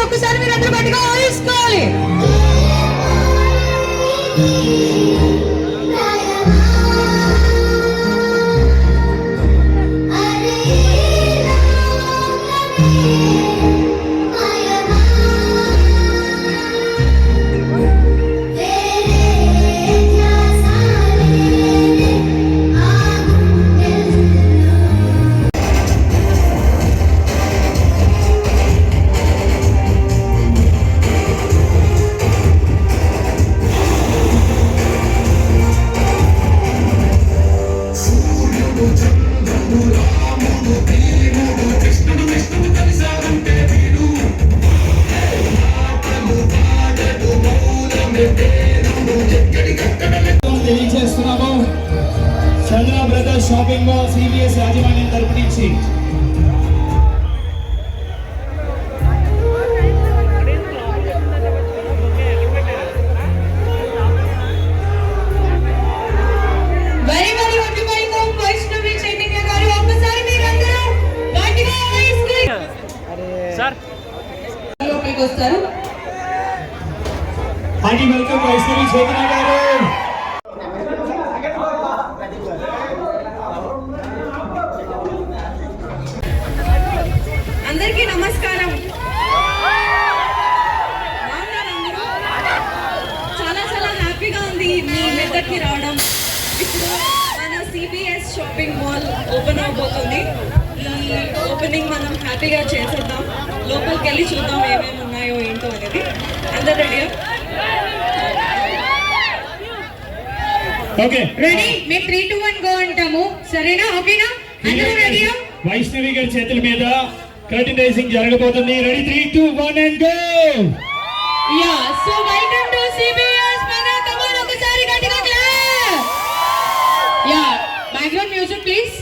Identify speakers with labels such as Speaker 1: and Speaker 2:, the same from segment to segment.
Speaker 1: ఒక్కసారి మీరు అందరూ గట్టిగా ఊహించుకోవాలి.
Speaker 2: తెలియజేస్తున్నాము చంద్ర బ్రదర్స్ షాపింగ్ మాల్ సిబిఎస్ యాజమాన్యం తరపు నుంచి
Speaker 1: వస్తారు.
Speaker 2: వెల్కమ్ వైష్ణవి చైతన్య గారు.
Speaker 1: అందరికీ నమస్కారం. చాలా చాలా హ్యాపీగా ఉంది మీ మెదక్కి రావడం. ఇప్పుడు మన సిబిఎస్ షాపింగ్ మాల్ ఓపెన్ అవబోతుంది. ఈ ఓపెనింగ్ మనం హ్యాపీగా చేసేద్దాం. లోపలికి వెళ్ళి చూద్దాం ఏమేమి ఉన్నాయో ఏంటో అనేది. అందరు రెడీ?
Speaker 2: Okay
Speaker 1: ready? మేము 3, 2, 1 గో అంటాము. సరేనా? ఓకేనా? అందరూ రెడీ?
Speaker 2: వైష్ణవి గారి చేతుల మీద కర్టన్ రైజింగ్ జరగబోతుంది. Ready? 3, 2, 1 and go.
Speaker 1: Yeah, so welcome to CBS Medak. Come on, ఒకసారి గట్టిగా clap. Yeah, background music please.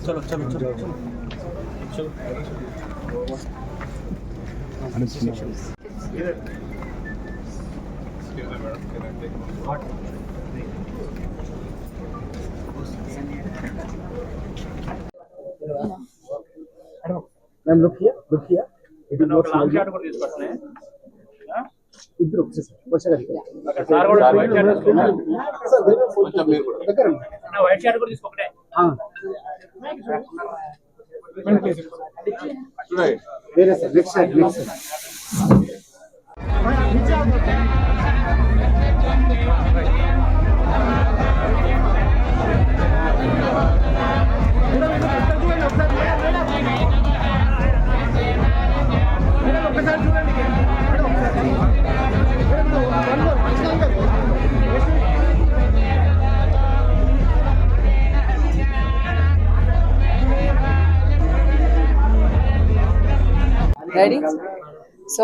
Speaker 3: चलो चलो चलो चलो ma'am look here it is not लाल चार्ट को తీసుకొస్తానే ఇద్దరు వచ్చేసారు సార్ కూడా వైట్ చార్ట్ సార్ కొంచెం మీరు కూడా దగ్గర నా వైట్ చార్ట్ కూడా తీసుకోకటే వేరే sir next side
Speaker 4: ready? So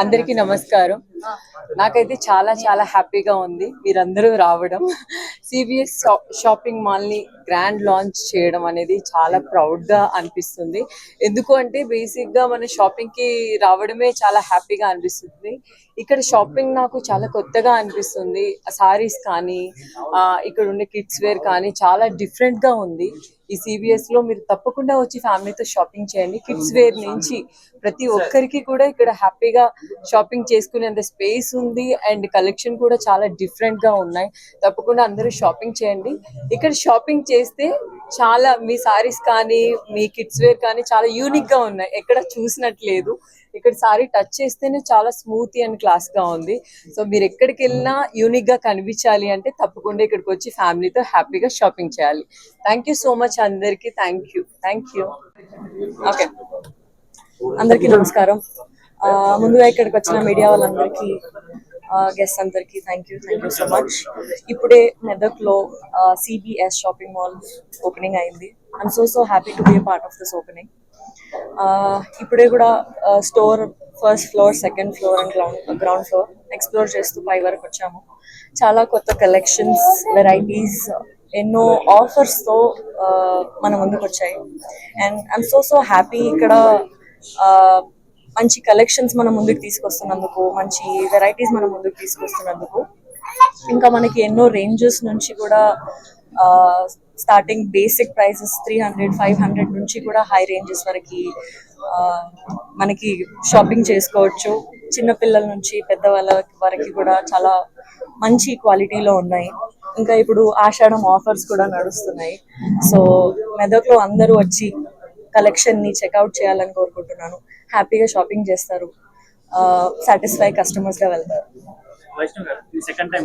Speaker 4: అందరికీ నమస్కారం. నాకైతే చాలా చాలా హ్యాపీగా ఉంది మీరందరూ రావడం. సిబిఎస్ షాపింగ్ మాల్ని గ్రాండ్ లాంచ్ చేయడం అనేది చాలా ప్రౌడ్గా అనిపిస్తుంది. ఎందుకు అంటే బేసిక్గా మన షాపింగ్కి రావడమే చాలా హ్యాపీగా అనిపిస్తుంది. ఇక్కడ షాపింగ్ నాకు చాలా కొత్తగా అనిపిస్తుంది. సారీస్ కానీ ఇక్కడ ఉండే కిడ్స్ వేర్ కానీ చాలా డిఫరెంట్గా ఉంది. ఈ సిబిఎస్లో మీరు తప్పకుండా వచ్చి ఫ్యామిలీతో షాపింగ్ చేయండి. కిడ్స్ వేర్ నుంచి ప్రతి ఒక్కరికి కూడా ఇక్కడ హ్యాపీగా షాపింగ్ చేసుకునేంత స్పేస్ ఉంది అండ్ కలెక్షన్ కూడా చాలా డిఫరెంట్గా ఉన్నాయి. తప్పకుండా అందరూ షాపింగ్ చేయండి. ఇక్కడ షాపింగ్ చేస్తే చాలా మీ సారీస్ కానీ మీ కిడ్స్ వేర్ కానీ చాలా యూనిక్గా ఉన్నాయి. ఎక్కడ చూసినట్లేదు. ఇక్కడ సారీ టచ్ చేస్తేనే చాలా స్మూత్ అండ్ క్లాస్ గా ఉంది. సో మీరు ఎక్కడికి వెళ్ళినా యూనిక్ గా కనిపించాలి అంటే తప్పకుండా ఇక్కడికి వచ్చి ఫ్యామిలీతో హ్యాపీగా షాపింగ్ చేయాలి. థ్యాంక్ యూ సో మచ్ అందరికి. Thank you. ఓకే, అందరికీ నమస్కారం. ముందుగా ఇక్కడికి వచ్చిన మీడియా వాళ్ళందరికీ, గెస్ట్ అందరికీ థ్యాంక్ యూ సో మచ్. ఇప్పుడే మెదక్లో సిబిఎస్ షాపింగ్ మాల్ ఓపెనింగ్ అయింది. I'm so happy to be A part of this opening. ఇప్పుడే కూడా store first floor, second floor and ground floor explore చేస్తూ పై వరకు వచ్చాము. చాలా కొత్త కలెక్షన్స్, వెరైటీస్
Speaker 5: ఎన్నో ఆఫర్స్తో మన ముందుకు వచ్చాయి. అండ్ ఐఎమ్ సో హ్యాపీ ఇక్కడ మంచి కలెక్షన్స్ మన ముందుకు తీసుకొస్తున్నందుకు, మంచి వెరైటీస్ మన ముందుకు తీసుకొస్తున్నందుకు. ఇంకా మనకి ఎన్నో రేంజెస్ నుంచి కూడా స్టార్టింగ్ బేసిక్ ప్రైసెస్ 300-500 నుంచి కూడా హై రేంజెస్ వరకు మనకి షాపింగ్ చేసుకోవచ్చు. చిన్నపిల్లల నుంచి పెద్దవాళ్ళ వరకు కూడా చాలా మంచి క్వాలిటీలో ఉన్నాయి. ఇంకా ఇప్పుడు ఆషాఢం ఆఫర్స్ కూడా నడుస్తున్నాయి. సో మెదక్లో అందరూ వచ్చి కలెక్షన్ని చెక్అవుట్ చేయాలని కోరుకుంటున్నాను. హ్యాపీగా షాపింగ్ చేస్తారు, సాటిస్ఫై కస్టమర్స్గా వెళ్తారు.
Speaker 3: వైష్ణవ్ గారు సెకండ్ టైం